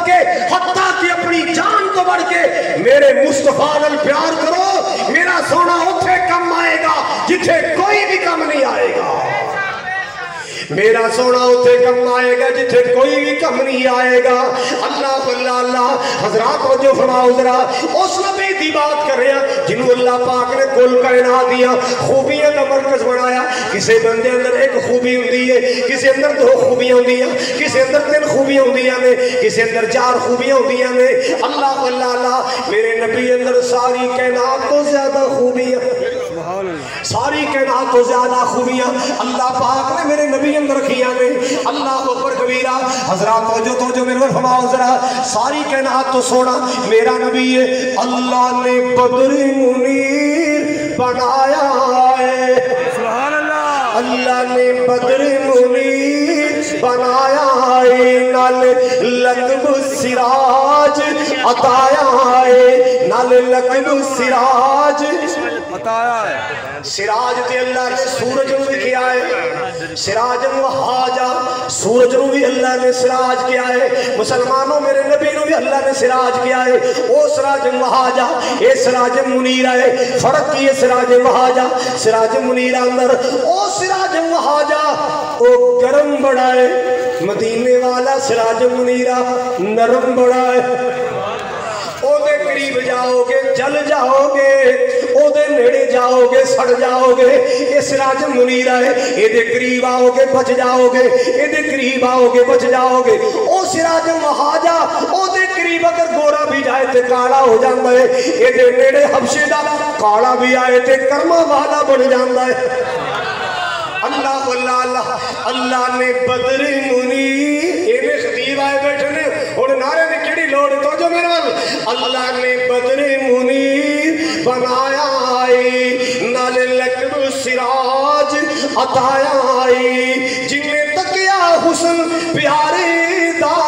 کے حتیٰ کہ اپنی جان تو بڑھ کے میرے مصطفیٰ نال پیار کرو، میرا سونا اتھے کم آئے گا جتھے کوئی بھی کم نہیں آئے گا، میرا سونا اتھے کم آئے گا جتھے کوئی بھی کم نہیں آئے گا۔ اللہ اللہ اللہ حضرات کو جو فرماؤ ذرا اس نبی دی بات کر رہے ہیں جنہوں اللہ پاک نے کل کائنات دیا، خوبیاں کا مرکز بنایا۔ کسی بندے اندر ایک خوبی ہوندی ہے، کسی اندر دو خوبیاں ہوندی ہیں، کسی اندر تین خوبیاں ہوندی ہیں، کسی اندر چار خوبیاں ہوندی ہیں۔ اللہ اللہ اللہ میرے نبی اندر ساری کائنات تو زیادہ خوبیاں، ساری کائنات تو زیادہ خوبیاں اللہ پاک نے میرے نبی اندر رکھیاں نے۔ اللہ اکبر کبیرہ۔ حضرات توجہ میرے فرماؤ ذرا، ساری کائنات تو سونا میرا نبی ہے۔ اللہ نے بدر منیر بنایا ہے، سبحان اللہ، اللہ نے بدر منیر بنایا ہے، نال لقب سراج عطایا ہے، نال لقب سراج بتایا ہے۔ سراج تے اللہ نے سورج نو بھی کیا ہے، سراج وہاجا، سورج نو بھی اللہ نے سراج کیا ہے۔ مسلمانوں میرے نبی نو بھی اللہ نے سراج کیا ہے، او سراج وہاجا، اے سراج منیر ہے۔ فرق کی ہے سراج وہاجا سراج منیر اندر، او سراج وہاجا او گرم بڑا ہے، مدینے والا سراج منیرہ نرم بڑا ہے۔ او دے قریب جاؤ گے جل جاؤ گے، او دے نیڑے جاؤ گے سڑ جاؤ گے۔ یہ سراج منیرہ ہے، اے دے قریب آؤ گے بچ جاؤ گے، اے دے قریب آؤ گے بچ جاؤ گے۔ او سراج وہاجا، او دے قریب اگر گورا بھی جائے تے کالا ہو جاندہ ہے، اے دے نیڑے حبشے دا کالا بھی آئے تے کرما والا بن جاندہ ہے۔ اللہ اللہ اللہ اللہ نے بدر منیر، اے میں خطیب آئے بیٹھے نے اور نعرے نے کیڑی لوڑ تو جو میرے اللہ نے بدر منیر بنایا ہے، نال لقب سراج عطایا ہے، جن نے تکیا حسن پیارے دا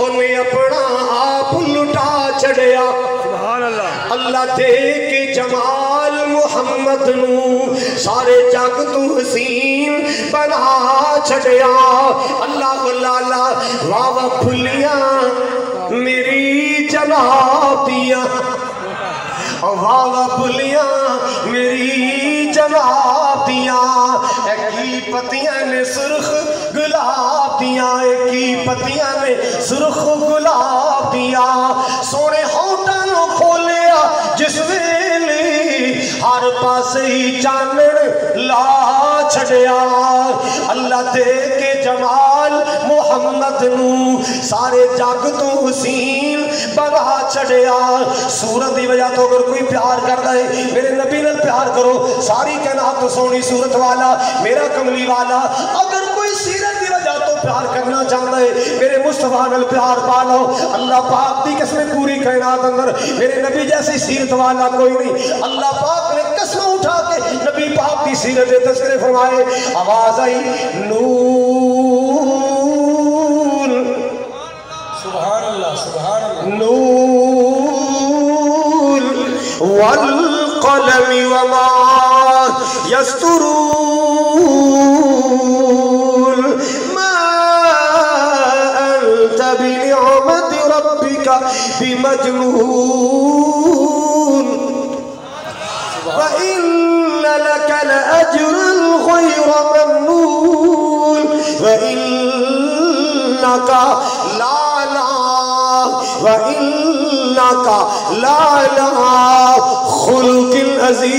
انہیں اپنا آپ لٹا چڑیا۔ سبحان اللہ، اللہ دے کے جمال محمد نو سارے جگ تو حسین بنا چھڑیا۔ اللہ اللہ اللہ واہ واہ پھلیاں میری جناب دیاں، واہ واہ پھلیاں میری جناب دیاں، ایکی پتیاں نے سرخ گلاب دیاں، ایکی پتیاں نے سرخ گلاب دیاں، سونے ہونٹاں نو کھولیا جس ویلے ہر پاس ہی چانن لا چھڑیا۔ اللہ دے کے جمال محمد نو سارے جگ تو حسین بنا چھڑیا۔ سورت دی وجہ تو اگر کوئی پیار کر رہے میرے نبی نے پیار کرو، ساری کائنات تو سونی صورت والا میرا کملی والا۔ اگر کوئی سیرت دی وجہ تو پیار کرنا چاہتا ہے میرے مصطفیٰ نال پیار پالو۔ اللہ پاک دی قسم پوری کائنات اندر میرے نبی جیسی سیرت والا کوئی نہیں۔ اللہ پاک نے قسم اٹھا کے نبی پاک کی سیرت تذکرے فرمائے۔ آواز آئی نور، سبحان اللہ، سبحان اللہ، نور والقلم وما يسطرون، ما أنت بنعمة ربك بمجنون، وإن لك لأجرا غير ممنون، وإنك لعلى خلق عظیم۔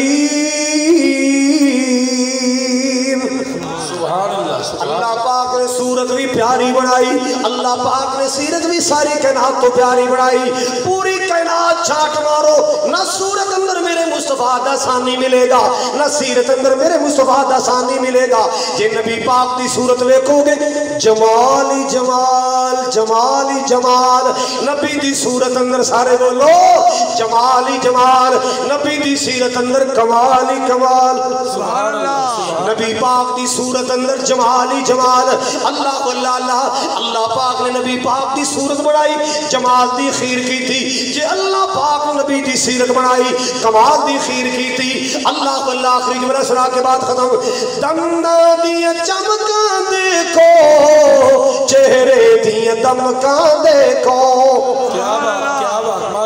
سبحان اللہ، اللہ پاک نے صورت بھی پیاری بنائی، اللہ پاک نے سیرت بھی ساری کائنات تو پیاری بنائی۔ پوری کائنات چھاٹ مارو، نہ صورت اندر میرے مصطفیٰ دا ثانی ملے گا، نہ سیرت اندر میرے مصطفیٰ دا ثانی ملے گا۔ جے نبی پاک دی صورت دیکھو گے جمال ہی جمال، جمال ہی جمال، نبی دی صورت اندر سارے بولو جمال ہی جمال، نبی دی سیرت اندر کمال ہی کمال۔ سبحان اللہ، نبی پاک دی صورت اندر جمال ہی جمال۔ اللہ اللہ اللہ اللہ پاک نے نبی پاک دی صورت بنائی، جمال دی خیر کی تھی۔ جے اللہ پاک نے نبی دی سیرت بنائی، کمال دی خیر کی تھی۔ اللہ اللہ آخری جملہ سنا کے بعد ختم۔ دنداں دیاں چمکاں دیکھو، چہرے دیاں دمکاں دیکھو،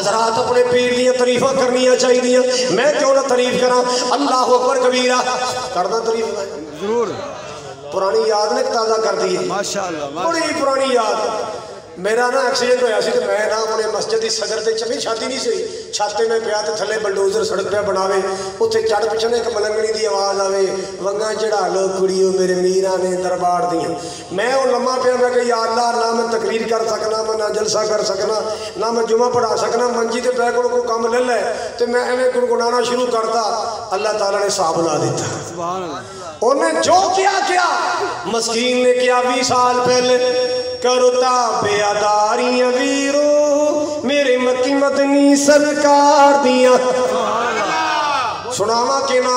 حضرات اپنے پیر دیا تعریفاں کرنیاں چاہیے. میں کیوں نہ تعریف کراں؟ اللہ اکبر کبیرہ کرنا تعریف ہے ضرور. پرانی یاد نے تازہ کر دی ہے ماشاءاللہ. بڑی پرانی یاد. میرا نا ایکسیڈنٹ ہویا سی تو میں نا اپنے مسجد کی صدر تے چمی چھاتی نہیں سی چھاتے میں پیا تے تھلے بلڈوزر سڑک پہ بناوے اتنے چڑھ پچھنے ایک ملنگنی دی آواز آوے ونگاں چڑھا لو کڑیو میرے میران نے دربار دیاں. میں وہ لمحہ پیا میں کہ یا اللہ نہ میں تقریر کر سکنا میں نہ جلسہ کر سکنا نہ میں جمعہ پڑھا سکنا منجی تے پہ کو کام لے لے تے میں ایویں گنگنانا شروع کرتا. اللہ تعالیٰ نے صاحب لا دیتا. سبحان اللہ. انہیں جو کیا مسکین نے کیا 20 سال پہلے کرتا بے اداریاں ویرو میرے مکی مدنی سرکار دیاں. سناوا کے نا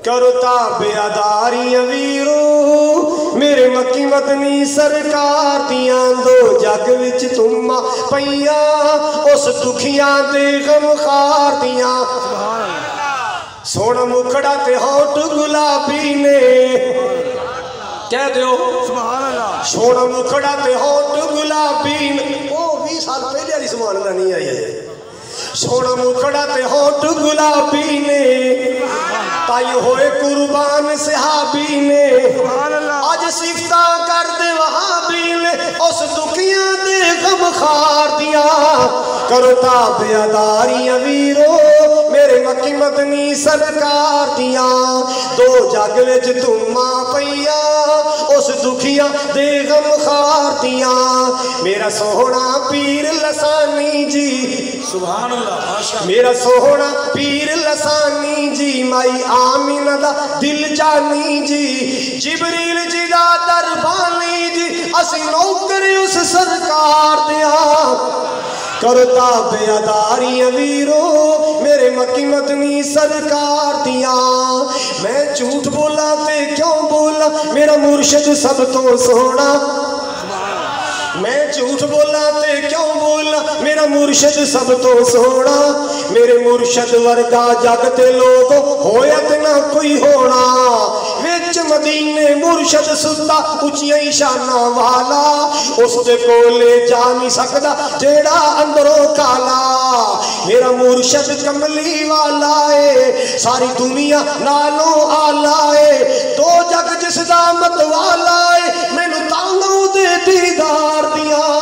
کرتا بے اداریاں ویرو میرے مکی مدنی سرکار دیاں. دو جگ وچ تما پئیاں اس دکھیاں دے غم خار دیاں. سونا مکھڑا تے ہوٹ گلابی نے کہہ دیو سبحان اللہ. سونا مکھڑا تے ہوٹ گلابی نے وہ 20 سال پہلے والی سبحان اللہ نہیں آئی ہے. سونا مکھڑا تے ہوٹ گلابی نے تائی ہوئے قربان صحابی نے آج صفتہ کر دے وہابی نے اس دکھیاں دے غم خار دیاں. کرتا بے اداریاں ویرو میرے مکی مدنی سرکار دیاں. دو جگ وچ تما پئیاں اس دکھیاں دے غم خار دیاں. میرا سوہنا پیر لسانی جی سبحان اللہ ماشاءاللہ. میرا سوہنا پیر لسانی جی مائی آمینہ دا دل جانی جی جبریل جی دا دربانی جی اسی نوکری اس سرکار دیاں. کرتا بے اداریاں ویرو میرے مکی مدنی سرکار دیاں. میں جھوٹ بولا تے کیوں بولا میرا مرشد سب تو سونا. میں جھوٹ بولا تے کیوں بولا میرا مرشد سب تو سونا. میرے مرشد ورگا جگ تے لوگ ہویت نہ کوئی ہونا. وچ مدینے مرشد ستا اچیاں شانہ والا اس دے کولے جا نہیں سکدا جیڑا اندروں کالا. میرا مرشد کملی والا ہے ساری دنیا نالوں آلہ ہے. دو جگ جس دا مت والا ہے مینوں تانگوں دے دیدار دیاں.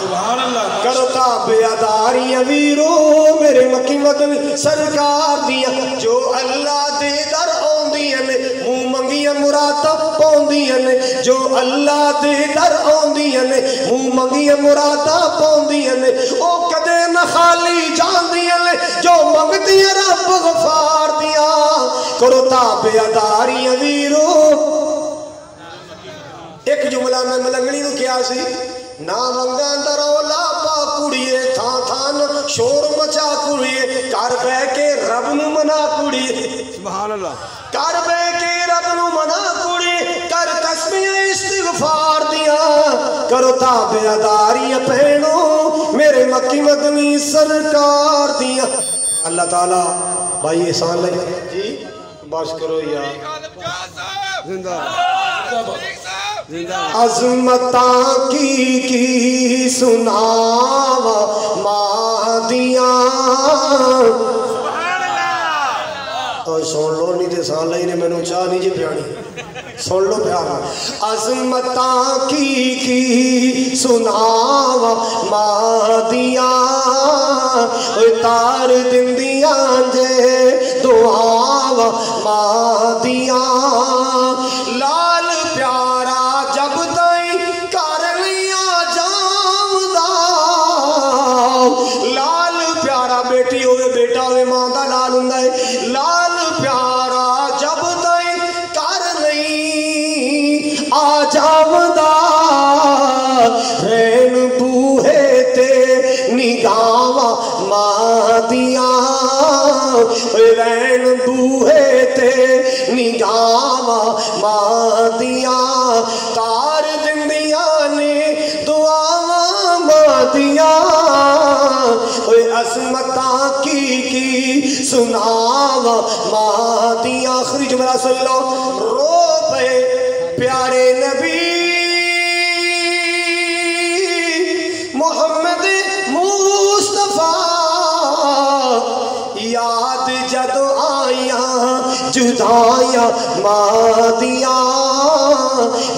سبحان اللہ. کرتا بے اداریاں ویرو میرے مکی مدنی سرکار دیاں. جو اللہ دے در آندیاں نے منہ منگیاں مراداں پاؤندیاں نے. جو اللہ دے در آندیاں نے منہ منگیاں مراداں پاؤندیاں نے. او کدے نہ خالی جاندیاں نے جو منگدیاں رب غفار دیاں. کرتا بے اداریاں ویرو. ایک جملہ میں ملنگنی نو کیا سی نا ونگاں درولا پا کڑیے تھان تھان شور مچا کڑیے کار بے کے رب نو منا کڑیے. سبحان اللہ. کار بے کے رب نو منا کڑیے کر تسبیح استغفار دیاں. کرتا بے اداریاں پہنو میرے مکی مدنی سرکار دیاں. اللہ تعالیٰ بھائی احسان لگے جی بس کرو یار. زندہ عظمتاں کی سناوا مادیاں. اور سن لو نہیں تے سان لئی نے مینوں چاہ نہیں جی پیانی. سن لو پیارا. عظمتاں کی سناوا مادیاں تار دندیاں جے دعاوا مادیاں. لال پیارا جب تائیں کر لیا جامدہ. لال پیارا بیٹی ہوئے بیٹا ہوئے ماں دا لال ہوندا ہے. لال پیارا جب تائیں کر لئی آ جامدہ. رین بوہے تے نگاواں مادیاں. رین بوہے تے نگاواں مادیاں. تار دندیاں نے دعاواں مادیاں. عظمتاں کی سناواں مادیاں. آخری جملہ سن لو. رو پے پیارے نبی محمد جدائیاں مادیاں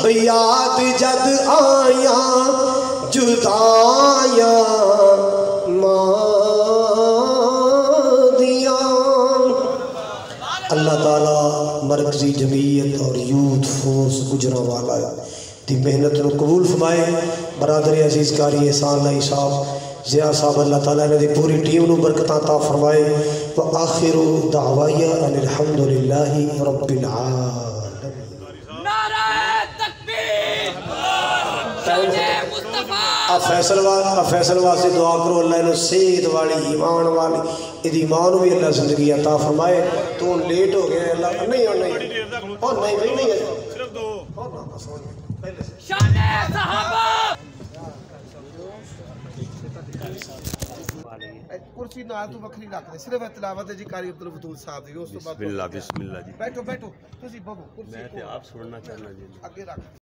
بیاد جد آیاں جدائیاں مادیاں اللہ تعالیٰ مرکزی جمعیت اور یوتھ فورس گجرانوالہ دی محنت کو قبول فرمائے برادر عزیز قاری احسان لائی صاحب ضیاء صاحب اللہ تعالیٰ نے دی پوری ٹیم نو برکتاں عطا فرمائے وآخر دعوائیا ان الحمدللہ رب العالمین نعرہ تکبیر شوجے مصطفیٰ فیصل واسطے دعا کرو اللہ نے صحت والی ایمان والی ادھی ایمان بھی اللہ زندگی عطا فرمائے تو لیٹ ہو گئے اللہ نہیں شان صحابہ کرسی نال تو وکھری رکھ دے صرف تلاوت ہے جی قاری عبدالفتوح صاحب دی اس تو بعد بسم اللہ جی بیٹھو تسی بہو کرسی میں تے آپ سننا چاہنا جی اگے رکھ